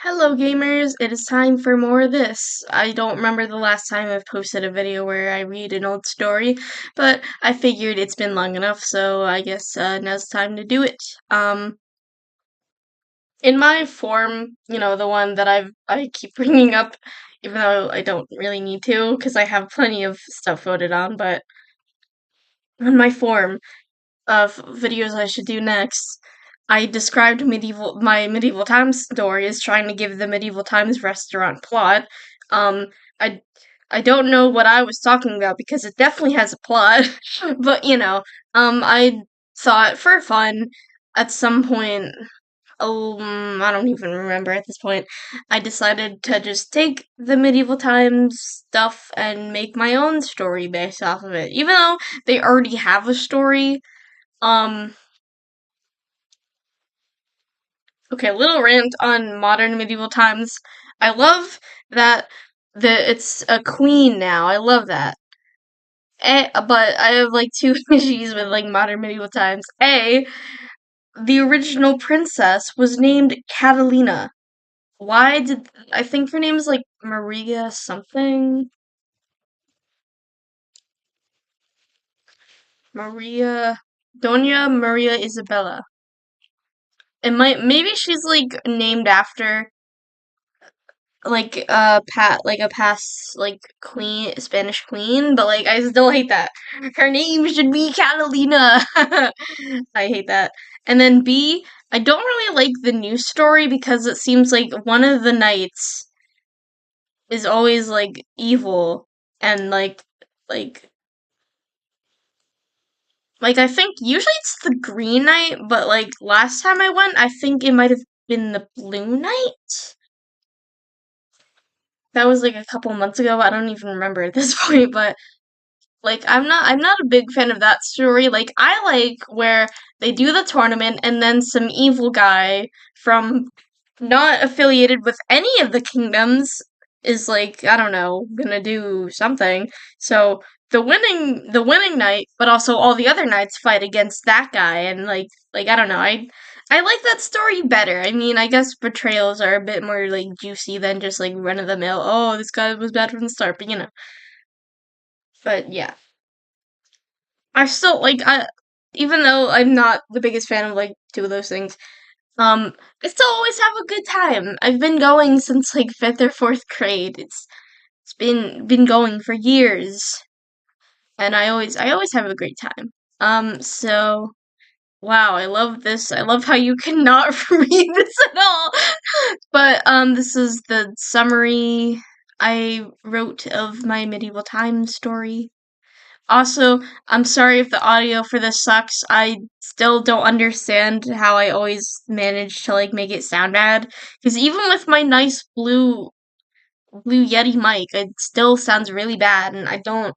Hello gamers, it is time for more of this. I don't remember the last time I've posted a video where I read an old story, but I figured it's been long enough, so I guess now's time to do it. In my form, the one that I keep bringing up, even though I don't really need to, because I have plenty of stuff voted on, but on my form of videos I should do next, I described my medieval times story as trying to give the medieval times restaurant plot. Um, I I don't know what I was talking about because it definitely has a plot, but I thought for fun at some point. I don't even remember at this point. I decided to just take the medieval times stuff and make my own story based off of it, even though they already have a story. um, okay, little rant on modern medieval times. I love that it's a queen now. I love that. But I have like two issues with like modern medieval times. The original princess was named Catalina. Why did I think her name is like Maria something? Maria Dona Maria Isabella. It might maybe she's like named after like like a past like queen Spanish queen, but like I still hate that. Her name should be Catalina. I hate that. And then B, I don't really like the new story because it seems like one of the knights is always like evil and like I think usually it's the green knight, but like last time I went, I think it might have been the blue knight. That was like a couple months ago. I don't even remember at this point, but like I'm not a big fan of that story. Like I like where they do the tournament and then some evil guy from not affiliated with any of the kingdoms is like, I don't know, gonna do something. So the winning knight, but also all the other knights fight against that guy and like I don't know. I like that story better. I mean, I guess betrayals are a bit more like juicy than just like run of the mill. Oh, this guy was bad from the start, but But yeah. I still even though I'm not the biggest fan of like two of those things, I still always have a good time. I've been going since like fifth or fourth grade. It's been going for years, and I always have a great time. So wow, I love this. I love how you cannot read this at all. But this is the summary I wrote of my medieval times story. Also, I'm sorry if the audio for this sucks. I still don't understand how I always manage to like make it sound bad. Because even with my nice blue Yeti mic, it still sounds really bad, and I don't.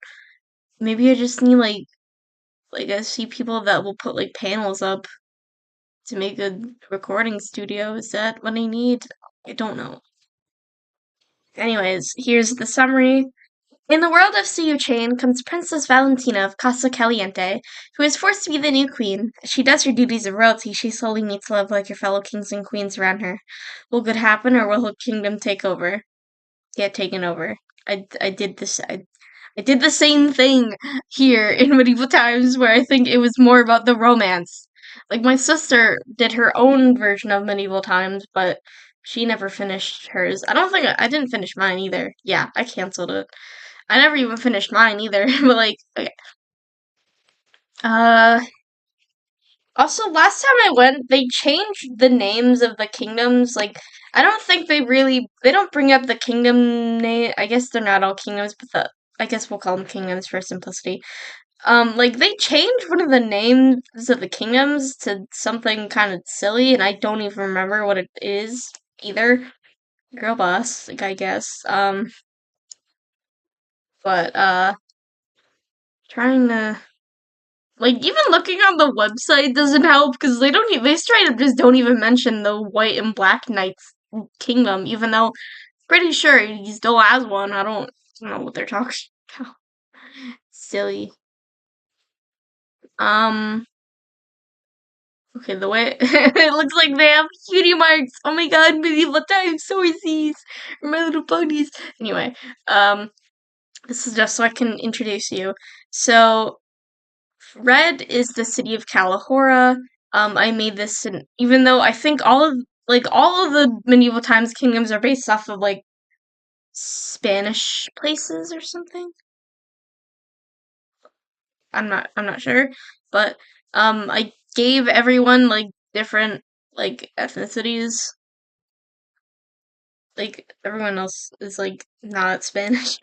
Maybe I just need like I see people that will put like panels up to make a recording studio. Is that what I need? I don't know. Anyways, here's the summary. In the world of Siu Chain comes Princess Valentina of Casa Caliente, who is forced to be the new queen. As she does her duties of royalty, she slowly needs to live like her fellow kings and queens around her. Will good happen, or will her kingdom take over? Get taken over. I did this. I did the same thing here in medieval times, where I think it was more about the romance. Like my sister did her own version of medieval times, but she never finished hers. I don't think I didn't finish mine either. Yeah, I canceled it. I never even finished mine either. But like, okay. Uh, Also last time I went, they changed the names of the kingdoms. Like, I don't think they don't bring up the kingdom name. I guess they're not all kingdoms, but I guess we'll call them kingdoms for simplicity. Like they changed one of the names of the kingdoms to something kind of silly, and I don't even remember what it is either. Girl boss, like I guess. But trying to like even looking on the website doesn't help because they don't. They straight up just don't even mention the White and Black Knights kingdom, even though pretty sure he still has one. I don't know what they're talking about. Silly. Um. Okay, the way it looks like they have cutie marks. Oh my god, medieval times, sources, My Little Ponies. Anyway, um, this is just so I can introduce you. So, red is the city of Kalahora. I made this, even though I think all of the medieval times kingdoms are based off of like Spanish places or something. I'm not sure, but I gave everyone like different like ethnicities. Like everyone else is like not Spanish.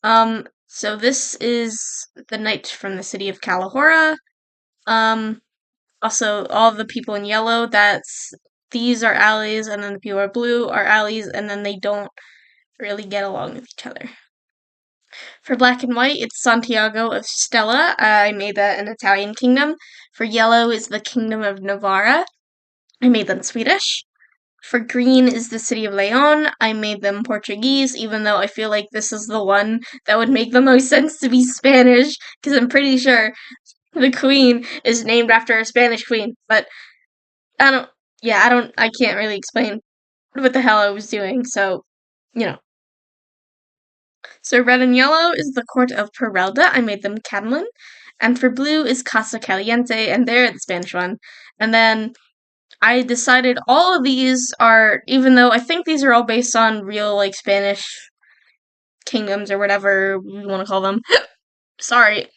So this is the knight from the city of Kalahora. Um, Also all the people in yellow, that's these are allies, and then the people are blue are allies, and then they don't really get along with each other. For black and white, it's Santiago of Stella. I made that an Italian kingdom. For yellow is the Kingdom of Navarra. I made them Swedish. For green is the city of Leon. I made them Portuguese, even though I feel like this is the one that would make the most sense to be Spanish, because I'm pretty sure the queen is named after a Spanish queen. But I don't, I can't really explain what the hell I was doing, so, you know. So red and yellow is the court of Perelda. I made them Catalan. And for blue is Casa Caliente, and they're the Spanish one. And then I decided all of these are, even though I think these are all based on real, like, Spanish kingdoms or whatever we want to call them. Sorry.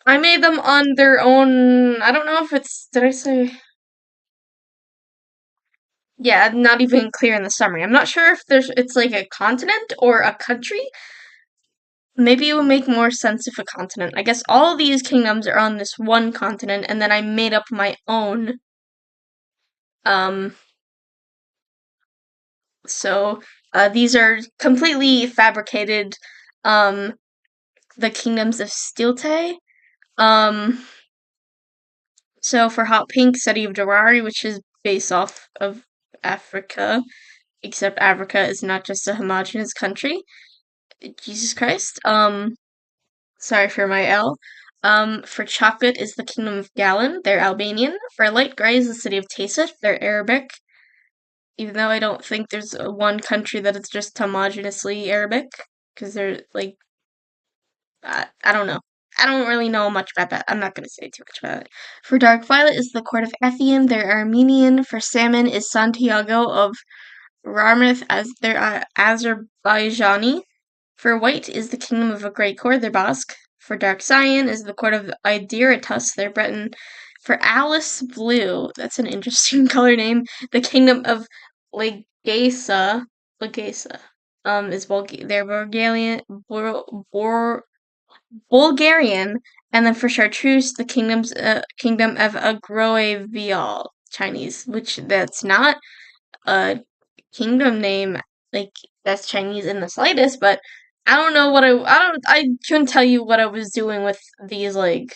I made them on their own. I don't know if it's. Did I say. Yeah, not even clear in the summary. I'm not sure if it's like a continent or a country. Maybe it would make more sense if a continent. I guess all of these kingdoms are on this one continent, and then I made up my own. Um, so these are completely fabricated. Um, the kingdoms of Stilte. Um, so for hot pink, city of Darari, which is based off of Africa, except Africa is not just a homogenous country. Jesus Christ. Sorry for my L. For chocolate is the kingdom of Galen. They're Albanian. For light gray is the city of Tasif. They're Arabic. Even though I don't think there's one country that is just homogeneously Arabic, because they're like I don't know. I don't really know much about that. I'm not going to say too much about it. For dark violet is the court of Ethian. They're Armenian. For salmon is Santiago of Rarmouth as they're Azerbaijani. For white is the kingdom of a great court. They're Basque. For dark cyan is the court of Idiritus. They're Breton. For Alice blue, that's an interesting color name. The kingdom of Legasa. Legasa. Is they're Bulgarian, and then for chartreuse, the kingdom of Agroavial Chinese, which that's not a kingdom name like that's Chinese in the slightest, but I don't know what I couldn't tell you what I was doing with these like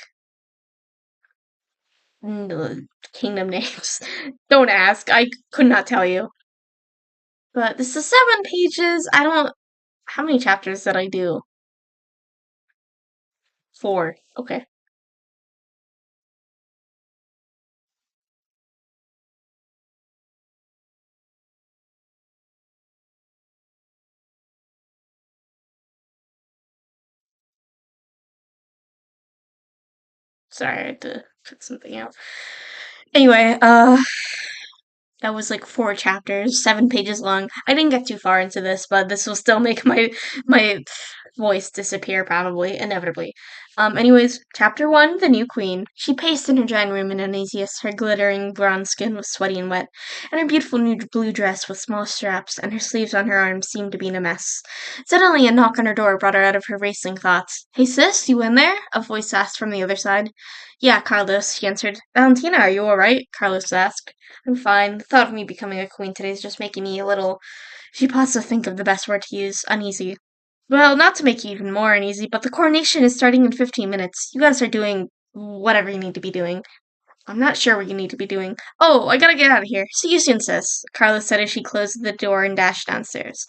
kingdom names. Don't ask. I could not tell you. But this is 7 pages. I don't. How many chapters did I do? 4. Okay. Sorry, I had to put something out. Anyway, that was like 4 chapters, 7 pages long. I didn't get too far into this, but this will still make my voice disappear probably, inevitably. Anyways, chapter 1, the new queen. She paced in her drawing room in uneasiness. Her glittering bronze skin was sweaty and wet, and her beautiful new blue dress with small straps and her sleeves on her arms seemed to be in a mess. Suddenly, a knock on her door brought her out of her racing thoughts. "Hey sis, you in there?" a voice asked from the other side. "Yeah, Carlos," she answered. "Valentina, are you alright?" Carlos asked. "I'm fine. The thought of me becoming a queen today is just making me a little," she paused to think of the best word to use, uneasy. "Well, not to make you even more uneasy, but the coronation is starting in 15 minutes. You gotta start doing whatever you need to be doing." "I'm not sure what you need to be doing." "Oh, I gotta get out of here. See you soon, sis," Carla said as she closed the door and dashed downstairs.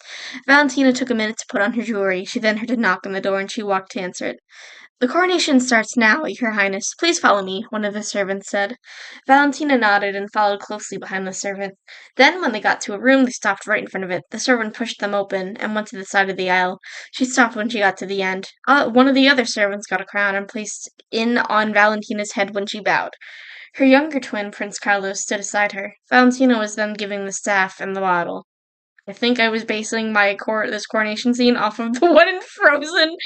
Valentina took a minute to put on her jewelry. She then heard a knock on the door and she walked to answer it. The coronation starts now, Your Highness. Please follow me, one of the servants said. Valentina nodded and followed closely behind the servant. Then, when they got to a room, they stopped right in front of it. The servant pushed them open and went to the side of the aisle. She stopped when she got to the end. One of the other servants got a crown and placed in on Valentina's head when she bowed. Her younger twin, Prince Carlos, stood beside her. Valentina was then giving the staff and the bottle. I think I was basing this coronation scene off of the one in Frozen.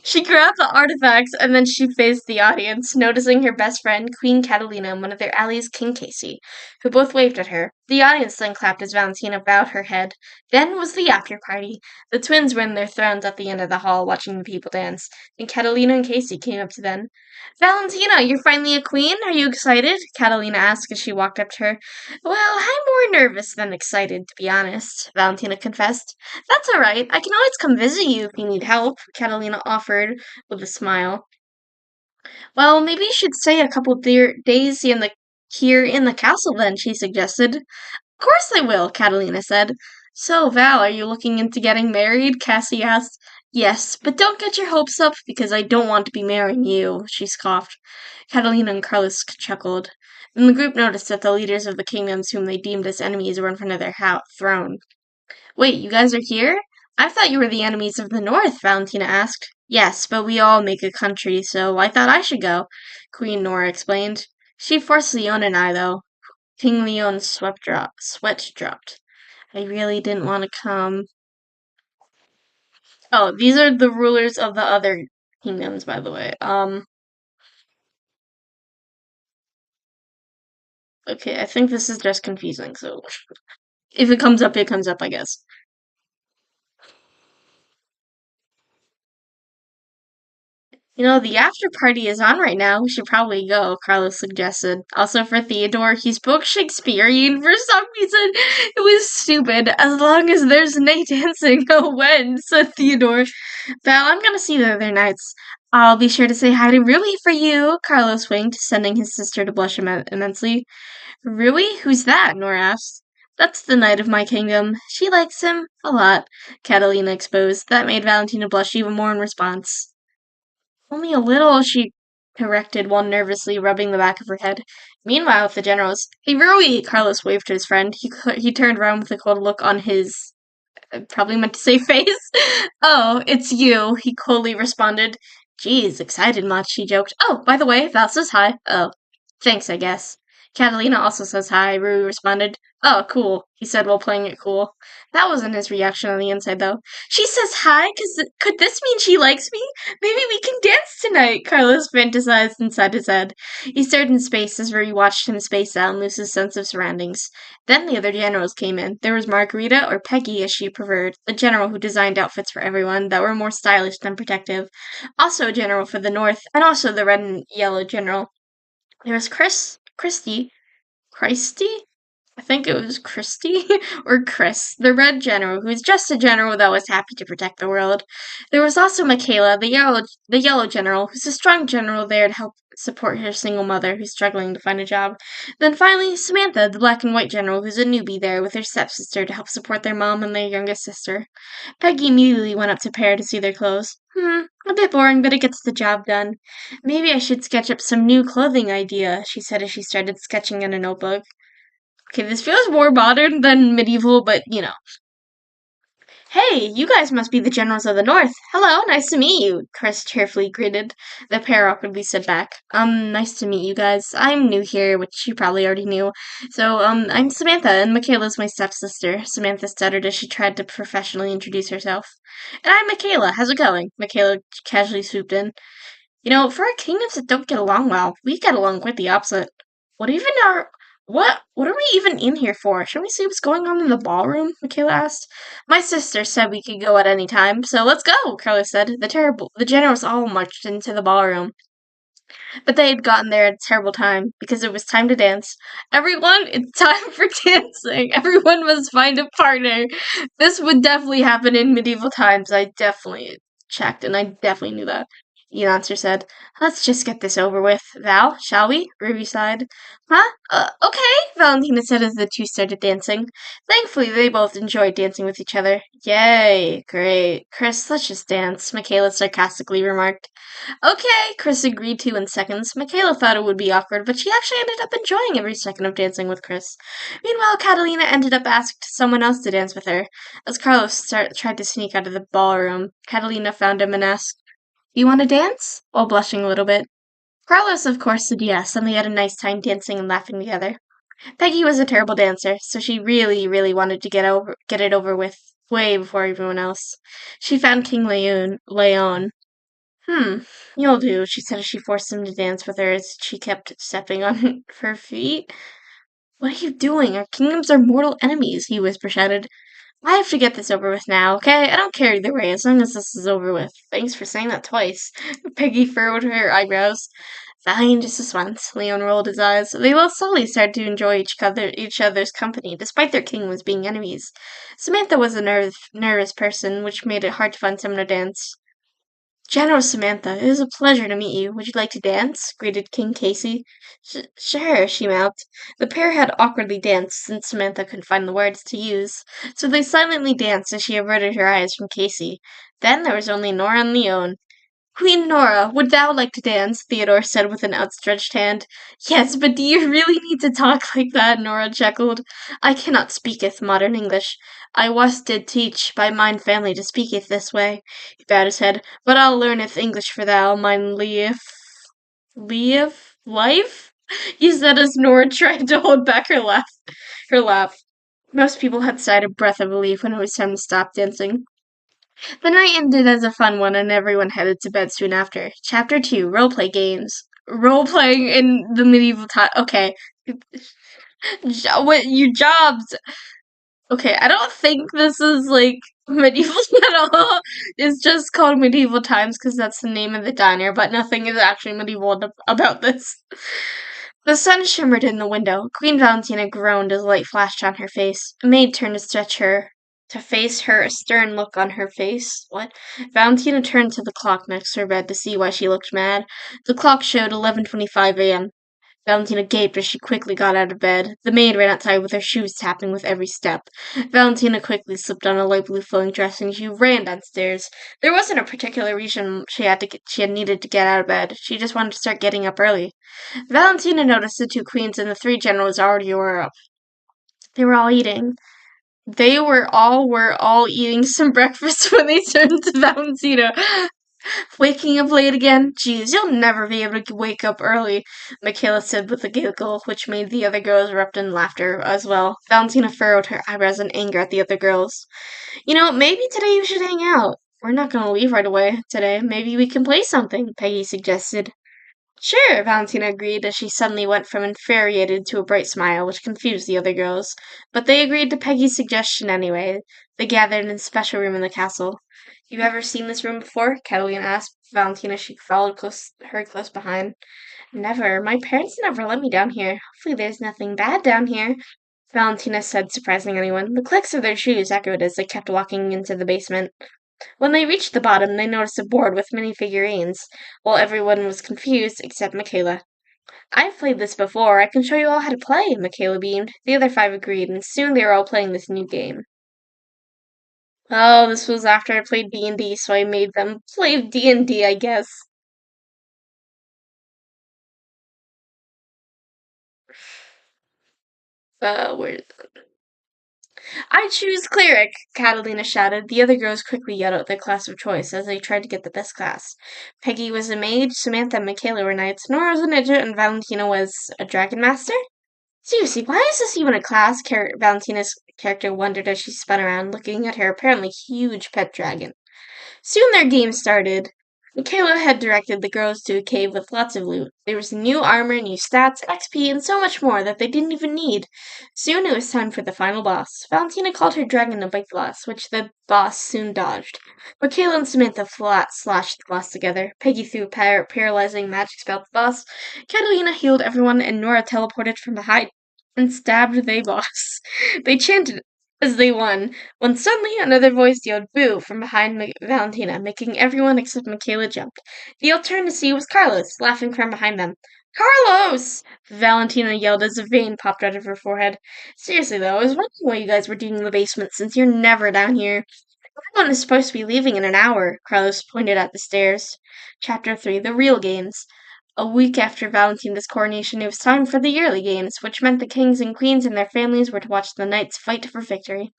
She grabbed the artifacts and then she faced the audience, noticing her best friend, Queen Catalina, and one of their allies, King Casey, who both waved at her. The audience then clapped as Valentina bowed her head. Then was the after party. The twins were in their thrones at the end of the hall watching the people dance, and Catalina and Casey came up to them. Valentina, you're finally a queen? Are you excited? Catalina asked as she walked up to her. Well, I'm more nervous than excited, to be honest, Valentina confessed. That's all right. I can always come visit you if you need help, Catalina offered with a smile. Well, maybe you should stay a couple days here in the castle then, she suggested. Of course I will, Catalina said. So, Val, are you looking into getting married? Cassie asked. Yes, but don't get your hopes up because I don't want to be marrying you, she scoffed. Catalina and Carlos chuckled. Then the group noticed that the leaders of the kingdoms whom they deemed as enemies were in front of their throne. Wait, you guys are here? I thought you were the enemies of the North, Valentina asked. Yes, but we all make a country, so I thought I should go, Queen Nora explained. She forced Leon and I, though. King Leon's sweat dropped. I really didn't want to come. Oh, these are the rulers of the other kingdoms, by the way. Okay, I think this is just confusing, so if it comes up, it comes up, I guess. You know, the after party is on right now. We should probably go, Carlos suggested. Also for Theodore, he spoke Shakespearean for some reason. It was stupid. As long as there's night dancing, I'll win, said Theodore. Val, I'm gonna see the other nights. I'll be sure to say hi to Rui for you, Carlos winked, sending his sister to blush immensely. Rui? Who's that? Nora asked. That's the knight of my kingdom. She likes him a lot, Catalina exposed. That made Valentina blush even more in response. Only a little, she corrected while nervously rubbing the back of her head. Meanwhile, with the generals, hey, Rui! Carlos waved to his friend. He turned around with a cold look on his probably meant to say face. Oh, it's you, he coldly responded. Geez, excited much, he joked. Oh, by the way, Val says hi. Oh, thanks, I guess. Catalina also says hi, Rui responded. Oh, cool, he said while playing it cool. That wasn't his reaction on the inside, though. She says hi? Could this mean she likes me? Maybe we can dance tonight, Carlos fantasized inside his head. He stared in space as Rui watched him space out and lose his sense of surroundings. Then the other generals came in. There was Margarita, or Peggy as she preferred, the general who designed outfits for everyone that were more stylish than protective. Also a general for the north, and also the red and yellow general. There was Christy? I think it was Christy or Chris, the red general, who was just a general that was happy to protect the world. There was also Michaela, the yellow general, who's a strong general there to help support her single mother who's struggling to find a job. Then finally, Samantha, the black and white general, who's a newbie there with her stepsister to help support their mom and their youngest sister. Peggy immediately went up to Pear to see their clothes. A bit boring, but it gets the job done. Maybe I should sketch up some new clothing idea, she said as she started sketching in a notebook. Okay, this feels more modern than medieval, but you know. Hey, you guys must be the generals of the North. Hello, nice to meet you, Chris cheerfully greeted. The pair awkwardly stood back. Nice to meet you guys. I'm new here, which you probably already knew. So, I'm Samantha, and Michaela's my stepsister, Samantha stuttered as she tried to professionally introduce herself. And I'm Michaela. How's it going? Michaela casually swooped in. You know, for our kingdoms that don't get along well, we get along quite the opposite. What even are what are we even in here for? Shall we see what's going on in the ballroom? Michaela asked. My sister said we could go at any time, so let's go, Carlos said. The generals all marched into the ballroom. But they had gotten there at a terrible time, because it was time to dance. Everyone, it's time for dancing. Everyone must find a partner. This would definitely happen in medieval times. I definitely checked, and I definitely knew that. the announcer said. Let's just get this over with. Val, shall we? Ruby sighed. Huh? Okay, Valentina said as the two started dancing. Thankfully, they both enjoyed dancing with each other. Yay, great. Chris, let's just dance, Michaela sarcastically remarked. Okay, Chris agreed to in seconds. Michaela thought it would be awkward, but she actually ended up enjoying every second of dancing with Chris. Meanwhile, Catalina ended up asked someone else to dance with her. As tried to sneak out of the ballroom, Catalina found him and asked, you want to dance? While blushing a little bit. Carlos, of course, said yes, and they had a nice time dancing and laughing together. Peggy was a terrible dancer, so she really, really wanted to get it over with way before everyone else. She found King Leon. Hmm, you'll do, she said as she forced him to dance with her as she kept stepping on her feet. What are you doing? Our kingdoms are mortal enemies, he shouted. I have to get this over with now, okay? I don't care either way, as long as this is over with. Thanks for saying that twice. Peggy furrowed her eyebrows. Fine, just this once. Leon rolled his eyes. They both slowly started to enjoy each other's company, despite their kingdoms being enemies. Samantha was a nervous person, which made it hard to find someone to dance. General Samantha, it is a pleasure to meet you. Would you like to dance? Greeted King Casey. Sure, she mouthed. The pair had awkwardly danced since Samantha couldn't find the words to use, so they silently danced as she averted her eyes from Casey. Then there was only Nora and Leon. Queen Nora, would thou like to dance? Theodore said with an outstretched hand. Yes, but do you really need to talk like that? Nora chuckled. I cannot speaketh modern English. I was did teach by mine family to speaketh this way. He bowed his head. But I'll learneth English for thou, mine life? He said as Nora tried to hold back her laugh. Most people had sighed a breath of relief when it was time to stop dancing. The night ended as a fun one, and everyone headed to bed soon after. Chapter 2 Roleplay Games. Role-playing in the medieval time. Okay. What, you jobs? Okay, I don't think this is like medieval at all. It's just called Medieval Times because that's the name of the diner, but nothing is actually medieval about this. The sun shimmered in the window. Queen Valentina groaned as light flashed on her face. A maid turned to face her, a stern look on her face. What? Valentina turned to the clock next to her bed to see why she looked mad. The clock showed 11:25 a.m. Valentina gaped as she quickly got out of bed. The maid ran outside with her shoes tapping with every step. Valentina quickly slipped on a light blue flowing dress and she ran downstairs. There wasn't a particular reason she had needed to get out of bed. She just wanted to start getting up early. Valentina noticed the two queens and the three generals already were up. They were all eating. They were all eating some breakfast when they turned to Valentina. Waking up late again? Geez, you'll never be able to wake up early, Michaela said with a giggle, which made the other girls erupt in laughter as well. Valentina furrowed her eyebrows in anger at the other girls. You know, maybe today you should hang out. We're not going to leave right away today. Maybe we can play something, Peggy suggested. Sure, Valentina agreed as she suddenly went from infuriated to a bright smile, which confused the other girls. But they agreed to Peggy's suggestion anyway. They gathered in a special room in the castle. You ever seen this room before? Catalina asked Valentina. She followed her close behind. Never. My parents never let me down here. Hopefully there's nothing bad down here, Valentina said, surprising anyone. The clicks of their shoes echoed as they kept walking into the basement. When they reached the bottom, they noticed a board with many figurines, while everyone was confused except Michaela. I've played this before. I can show you all how to play, Michaela beamed. The other five agreed, and soon they were all playing this new game. Oh, this was after I played D&D, so I made them play D&D, I guess. Where I choose cleric, Catalina shouted. The other girls quickly yelled out their class of choice as they tried to get the best class. Peggy was a mage, Samantha and Michaela were knights, Nora was a ninja, and Valentina was a dragon master? Seriously, why is this even a class? Valentina's character wondered as she spun around, looking at her apparently huge pet dragon. Soon their game started. Michaela had directed the girls to a cave with lots of loot. There was new armor, new stats, XP, and so much more that they didn't even need. Soon it was time for the final boss. Valentina called her dragon a bite glass, which the boss soon dodged. Michaela and Samantha flat slashed the glass together. Peggy threw a paralyzing magic spell at the boss. Catalina healed everyone, and Nora teleported from behind and stabbed the boss. They chanted as they won, when suddenly another voice yelled boo from behind Valentina, making everyone except Michaela jump. They all turned to see it was Carlos, laughing from behind them. Carlos! Valentina yelled as a vein popped out of her forehead. Seriously, though, I was wondering what you guys were doing in the basement since you're never down here. Everyone is supposed to be leaving in an hour, Carlos pointed at the stairs. Chapter 3 The Real Games. A week after Valentina's coronation, it was time for the yearly games, which meant the kings and queens and their families were to watch the knights fight for victory.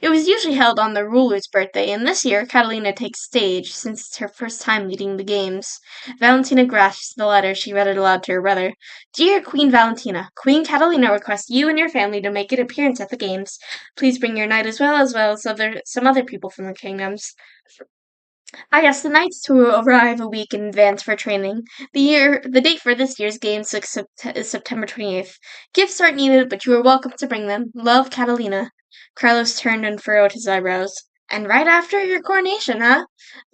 It was usually held on the ruler's birthday, and this year Catalina takes stage, since it's her first time leading the games. Valentina grasped the letter. She read it aloud to her brother. Dear Queen Valentina, Queen Catalina requests you and your family to make an appearance at the games. Please bring your knight as well as some other people from the kingdoms. I asked the knights to arrive a week in advance for training. The date for this year's games is September 28th. Gifts aren't needed, but you are welcome to bring them. Love, Catalina. Carlos turned and furrowed his eyebrows. And right after your coronation, huh?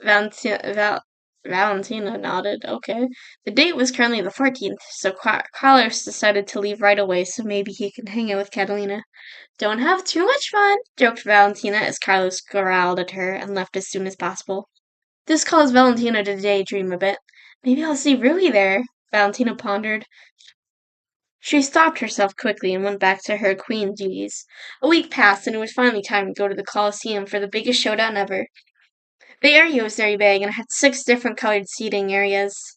Valentina nodded. Okay. The date was currently the 14th, so Carlos decided to leave right away so maybe he can hang out with Catalina. Don't have too much fun, joked Valentina as Carlos growled at her and left as soon as possible. This caused Valentina to daydream a bit. Maybe I'll see Rui there, Valentina pondered. She stopped herself quickly and went back to her queen duties. A week passed, and it was finally time to go to the Colosseum for the biggest showdown ever. The area was very big and had 6 different colored seating areas,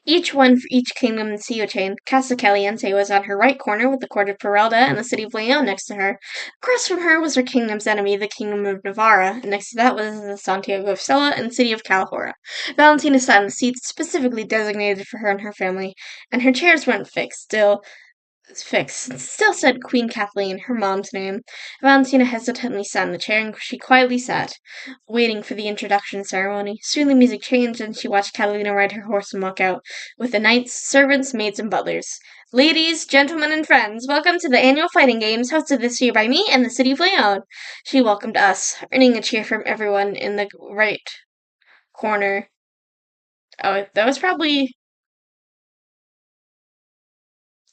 each one for each kingdom in the Sio chain. Casa Caliente was on her right corner with the court of Peralta and the city of Leon next to her. Across from her was her kingdom's enemy, the kingdom of Navarra, and next to that was the Santiago of Sela and the city of Calahorra. Valentina sat in the seats specifically designated for her and her family, and her chairs weren't fixed. It still said Queen Kathleen, her mom's name. Valentina hesitantly sat in the chair, and she quietly sat, waiting for the introduction ceremony. Soon the music changed, and she watched Catalina ride her horse and walk out, with the knights, servants, maids, and butlers. Ladies, gentlemen, and friends, welcome to the annual fighting games hosted this year by me and the city of Leon. She welcomed us, earning a cheer from everyone in the right corner. Oh, that was probably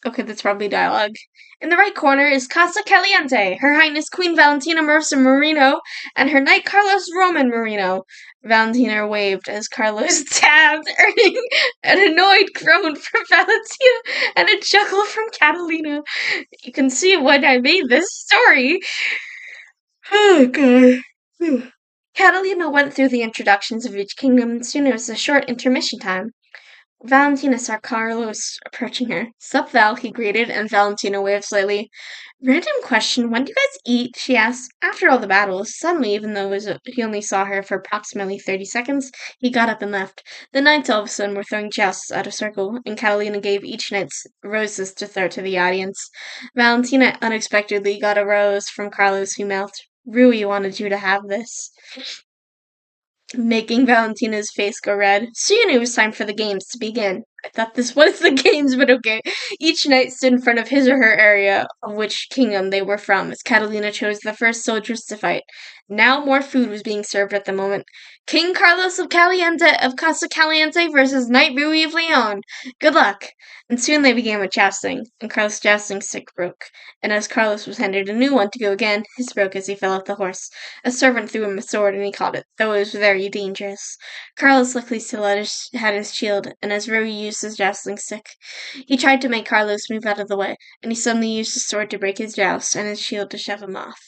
Okay, that's probably dialogue. In the right corner is Casa Caliente, Her Highness Queen Valentina Marissa Marino, and her knight Carlos Roman Marino. Valentina waved as Carlos tabbed, earning an annoyed groan from Valentina and a chuckle from Catalina. You can see when I made this story. Oh, God. Catalina went through the introductions of each kingdom, and soon it was a short intermission time. Valentina saw Carlos approaching her. Sup, Val, he greeted, and Valentina waved slightly. Random question, when do you guys eat? She asked. After all the battles, suddenly, even though he only saw her for approximately 30 seconds, he got up and left. The knights all of a sudden were throwing jousts out of circle, and Catalina gave each knight roses to throw to the audience. Valentina unexpectedly got a rose from Carlos, who mouthed, Rui wanted you to have this, making Valentina's face go red. Soon it was time for the games to begin. I thought this was the games, but okay. Each knight stood in front of his or her area of which kingdom they were from, as Catalina chose the first soldiers to fight. Now more food was being served at the moment. King Carlos of Caliente of Casa Caliente versus Knight Rui of Leon. Good luck. And soon they began with jousting, and Carlos' jousting stick broke. And as Carlos was handed a new one to go again, his broke as he fell off the horse. A servant threw him a sword, and he caught it, though it was very dangerous. Carlos luckily still had his shield, and as Rui used his jousting stick, he tried to make Carlos move out of the way, and he suddenly used his sword to break his joust and his shield to shove him off,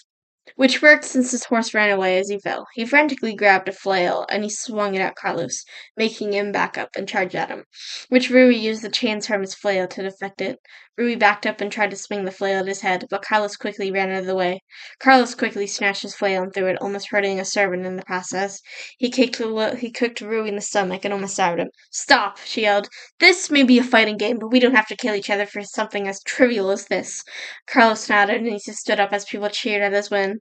which worked since his horse ran away as he fell. He frantically grabbed a flail, and he swung it at Carlos, making him back up and charge at him, which Rui used the chains from his flail to deflect it. Rui backed up and tried to swing the flail at his head, but Carlos quickly ran out of the way. Carlos quickly snatched his flail and threw it, almost hurting a servant in the process. He kicked Rui in the stomach and almost stabbed him. Stop, she yelled. This may be a fighting game, but we don't have to kill each other for something as trivial as this. Carlos nodded, and he stood up as people cheered at his win.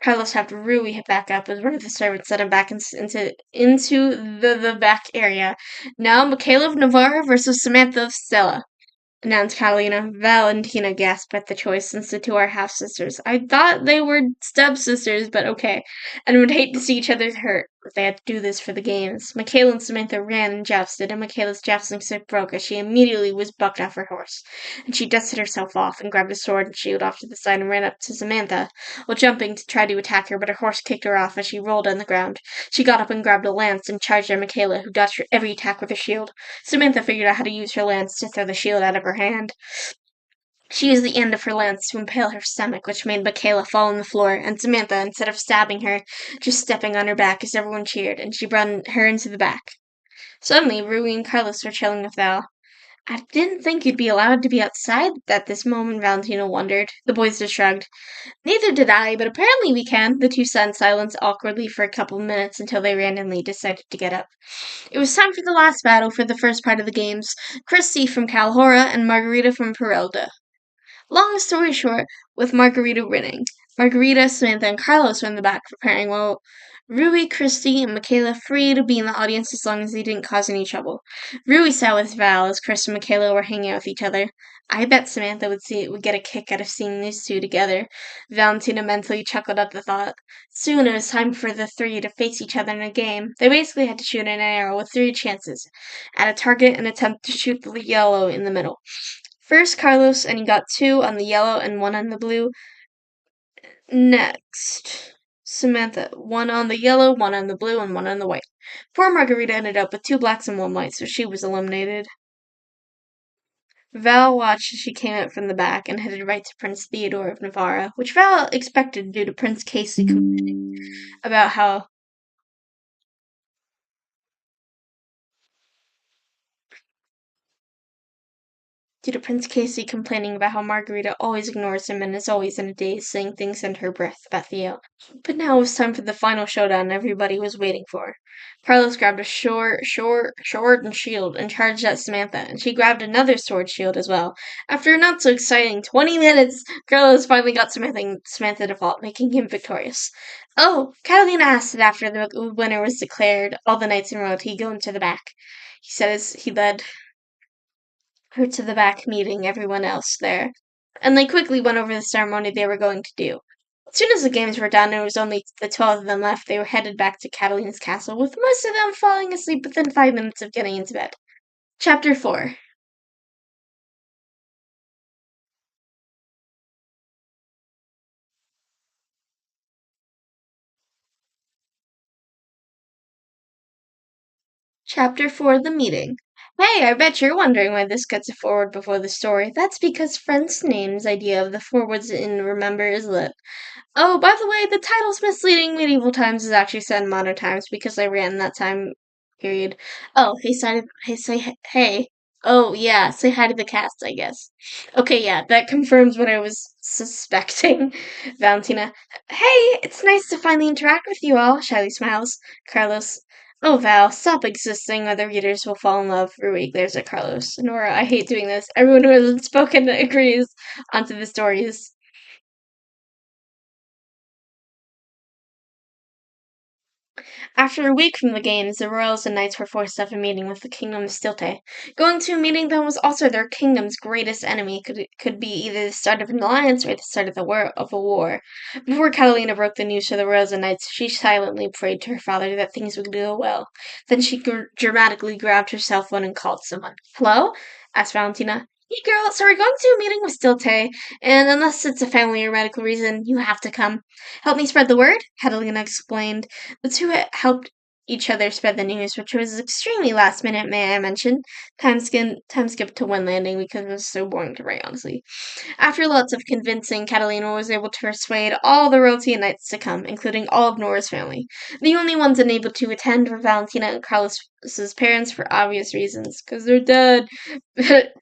Carlos helped Rui back up as one of the servants set him back into the back area. Now Michaela of Navarra versus Samantha of Stella, announced Catalina. Valentina gasped at the choice, since the two are half sisters. I thought they were step sisters, but okay, and would hate to see each other hurt. They had to do this for the games. Michaela and Samantha ran and jousted, and Michaela's jousting stick broke as she immediately was bucked off her horse. And she dusted herself off and grabbed a sword and shield off to the side and ran up to Samantha, while jumping to try to attack her, but her horse kicked her off as she rolled on the ground. She got up and grabbed a lance and charged at Michaela, who dodged her every attack with her shield. Samantha figured out how to use her lance to throw the shield out of her hand. She used the end of her lance to impale her stomach, which made Michaela fall on the floor, and Samantha, instead of stabbing her, just stepping on her back as everyone cheered, and she brought her into the back. Suddenly, Rui and Carlos were chilling with Val. I didn't think you'd be allowed to be outside at this moment, Valentina wondered. The boys just shrugged. Neither did I, but apparently we can. The two sat in silence awkwardly for a couple of minutes until they randomly decided to get up. It was time for the last battle for the first part of the games. Christy from Calhora and Margarita from Perelda. Long story short, with Margarita winning, Margarita, Samantha, and Carlos were in the back preparing, while Rui, Christy, and Michaela free to be in the audience as long as they didn't cause any trouble. Rui sat with Val as Chris and Michaela were hanging out with each other. I bet Samantha would get a kick out of seeing these two together. Valentina mentally chuckled at the thought. Soon it was time for the three to face each other in a game. They basically had to shoot an arrow with three chances at a target and attempt to shoot the yellow in the middle. First Carlos, and he got two on the yellow and one on the blue. Next, Samantha, one on the yellow, one on the blue, and one on the white. Poor Margarita ended up with two blacks and one white, so she was eliminated. Val watched as she came out from the back and headed right to Prince Theodore of Navarra, which Val expected due to Prince Casey complaining about how Margarita always ignores him and is always in a daze, saying things under her breath about Theo. But now it was time for the final showdown everybody was waiting for. Carlos grabbed a sword and shield and charged at Samantha, and she grabbed another sword shield as well. After a not so exciting 20 minutes, Carlos finally got Samantha to fall, making him victorious. Oh, Catalina asked it after the winner was declared, all the knights in royalty going to the back. He said as he led her to the back, meeting everyone else there. And they quickly went over the ceremony they were going to do. As soon as the games were done and there was only the 12 of them left, they were headed back to Catalina's castle, with most of them falling asleep within 5 minutes of getting into bed. Chapter 4. Chapter 4, The Meeting. Hey, I bet you're wondering why this gets a forward before the story. That's because Friend's name's idea of the forwards in Remember is lit. Oh, by the way, the title's misleading. Medieval times is actually set in modern times because I ran that time period. Oh, hey. Oh, yeah, say hi to the cast, I guess. Okay, yeah, that confirms what I was suspecting. Valentina. Hey, it's nice to finally interact with you all, shyly smiles. Carlos. Oh, Val, stop existing or the readers will fall in love. Rui glares at Carlos. Nora, I hate doing this. Everyone who hasn't spoken agrees. Onto the stories. After a week from the games, the royals and knights were forced to have a meeting with the kingdom of Stilte. Going to a meeting that was also their kingdom's greatest enemy could be either the start of an alliance or the start of a war. Before Catalina broke the news to the royals and knights, she silently prayed to her father that things would go well. Then she dramatically grabbed her cell phone and called someone. Hello? Asked Valentina. Hey girl, so we're going to a meeting with Stilte, and unless it's a family or medical reason, you have to come. Help me spread the word, Catalina explained. The two helped each other spread the news, which was extremely last minute, may I mention. Time skipped to one landing because it was so boring to write, honestly. After lots of convincing, Catalina was able to persuade all the royalty and knights to come, including all of Nora's family. The only ones unable to attend were Valentina and Carlos's parents for obvious reasons, because they're dead.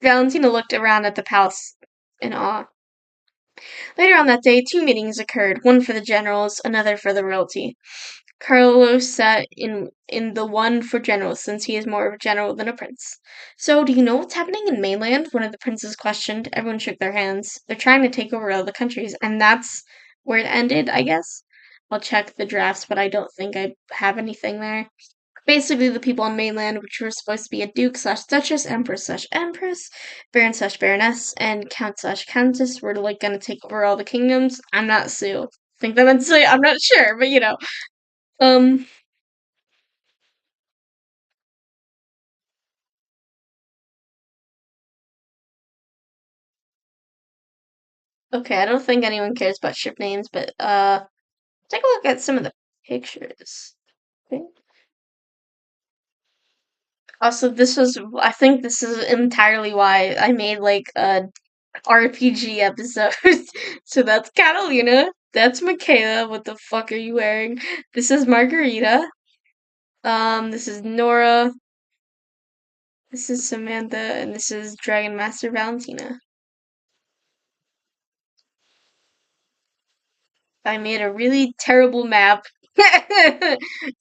Valentina looked around at the palace in awe. Later on that day, two meetings occurred, one for the generals, another for the royalty. Carlos sat in the one for generals, since he is more of a general than a prince. So, do you know what's happening in mainland? One of the princes questioned. Everyone shook their hands. They're trying to take over all the countries, and that's where it ended, I guess. I'll check the drafts, but I don't think I have anything there. Basically, the people on mainland, which were supposed to be a duke slash duchess, empress slash empress, baron slash baroness, and count slash countess, were like gonna take over all the kingdoms. I'm not Sue. Think that meant to say I'm not sure, but you know. Um, Okay, I don't think anyone cares about ship names, but take a look at some of the pictures. Okay. Also, I think this is entirely why I made like a RPG episode. So that's Catalina. That's Michaela. What the fuck are you wearing? This is Margarita. This is Nora. This is Samantha, and this is Dragon Master Valentina. I made a really terrible map.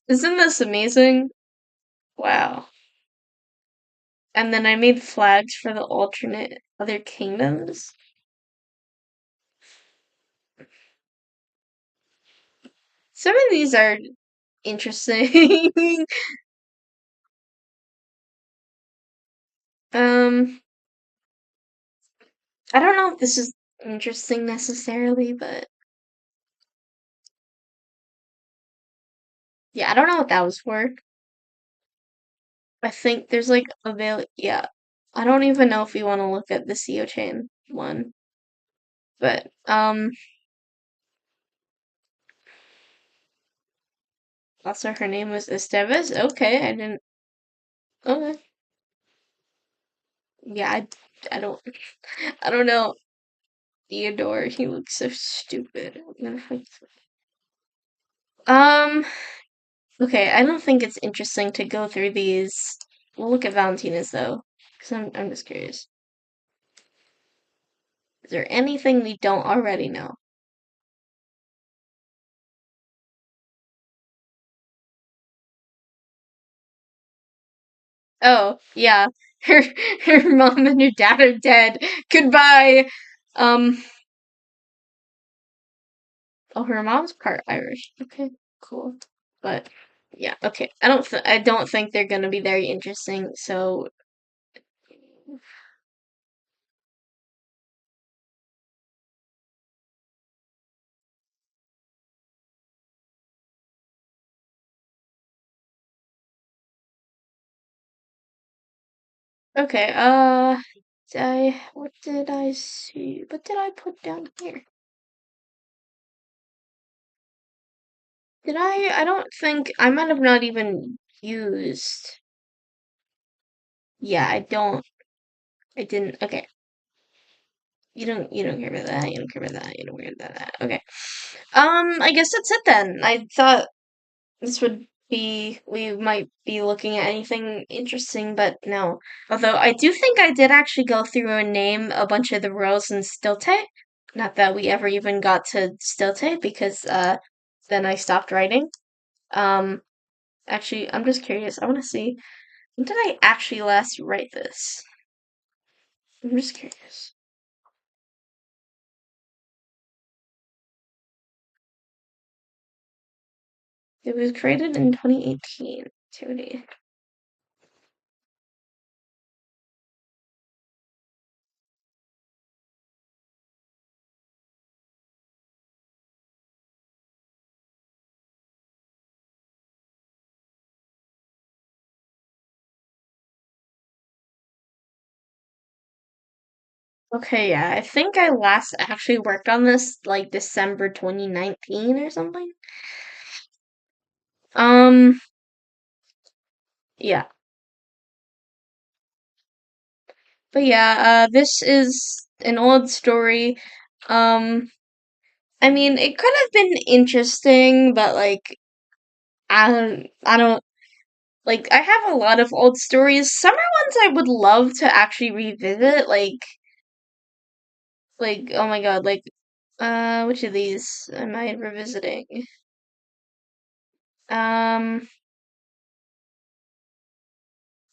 Isn't this amazing? Wow. And then I made flags for the alternate other kingdoms. Some of these are interesting. um, I don't know if this is interesting necessarily, but yeah, I don't know what that was for. I think there's like yeah. I don't even know if we want to look at the CO chain one, but also her name was Estevez. Okay, I didn't. Okay, yeah, I don't, I don't know. Theodore, he looks so stupid. I'm gonna okay, I don't think it's interesting to go through these. We'll look at Valentina's though, because I'm just curious. Is there anything we don't already know? Oh, yeah. Her her mom and her dad are dead. Goodbye. Um, oh, her mom's part Irish. Okay, cool. But yeah, okay. I don't think they're gonna be very interesting. So okay. What did I see? What did I put down here? Did I? I don't think I might have not even used. Yeah, I don't. I didn't. Okay. You don't care about that. You don't care about that. You don't care about that. Okay. I guess that's it then. I thought this would be we might be looking at anything interesting, but no. Although I do think I did actually go through and name a bunch of the royals in Stilte. Not that we ever even got to Stilte because then I stopped writing. Um Actually, I'm just curious. I want to see when did I actually last write this? I'm just curious. It was created in 2018. Activity. Okay, yeah, I think I last actually worked on this like December 2019 or something. Um, yeah. But yeah, this is an old story. Um, I mean, it could have been interesting, but like I don't like I have a lot of old stories. Some are ones I would love to actually revisit, like oh my god, like which of these am I revisiting? Um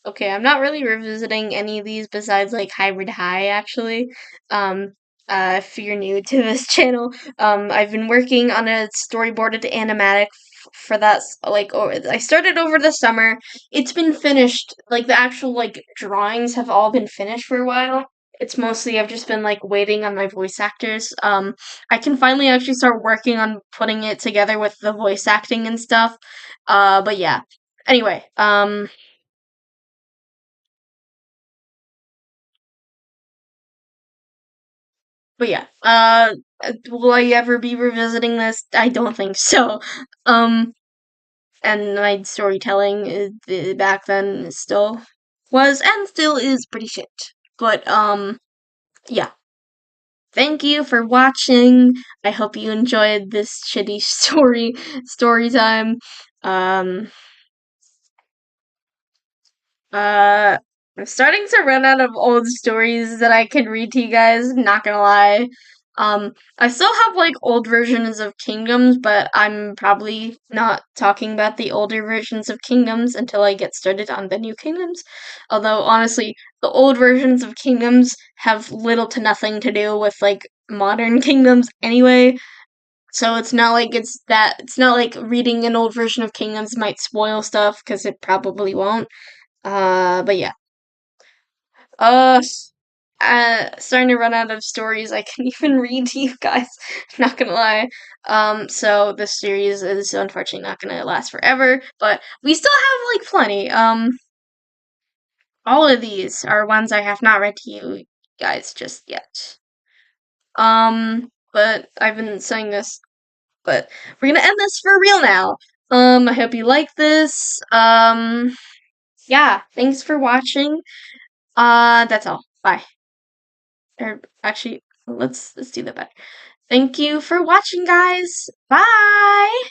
Okay, I'm not really revisiting any of these besides like Hybrid High actually. Um if you're new to this channel, I've been working on a storyboarded animatic for that like I started over the summer. It's been finished. Like the actual like drawings have all been finished for a while. It's mostly I've just been like waiting on my voice actors. I can finally actually start working on putting it together with the voice acting and stuff. But yeah. Anyway, But yeah, will I ever be revisiting this? I don't think so. And my storytelling back then still was and still is pretty shit. But yeah. Thank you for watching. I hope you enjoyed this shitty story time. Um Uh, I'm starting to run out of old stories that I can read to you guys, not gonna lie. I still have like old versions of Kingdoms, but I'm probably not talking about the older versions of Kingdoms until I get started on the new Kingdoms. Although, honestly, the old versions of Kingdoms have little to nothing to do with like modern Kingdoms anyway. So it's not like reading an old version of Kingdoms might spoil stuff, because it probably won't. But yeah. Uh, Starting to run out of stories I can even read to you guys. Not gonna lie. So this series is unfortunately not gonna last forever, but we still have like plenty. All of these are ones I have not read to you guys just yet. But I've been saying this, but we're gonna end this for real now. I hope you like this. Yeah, thanks for watching. That's all. Bye. Or actually, let's do that better. Thank you for watching, guys. Bye.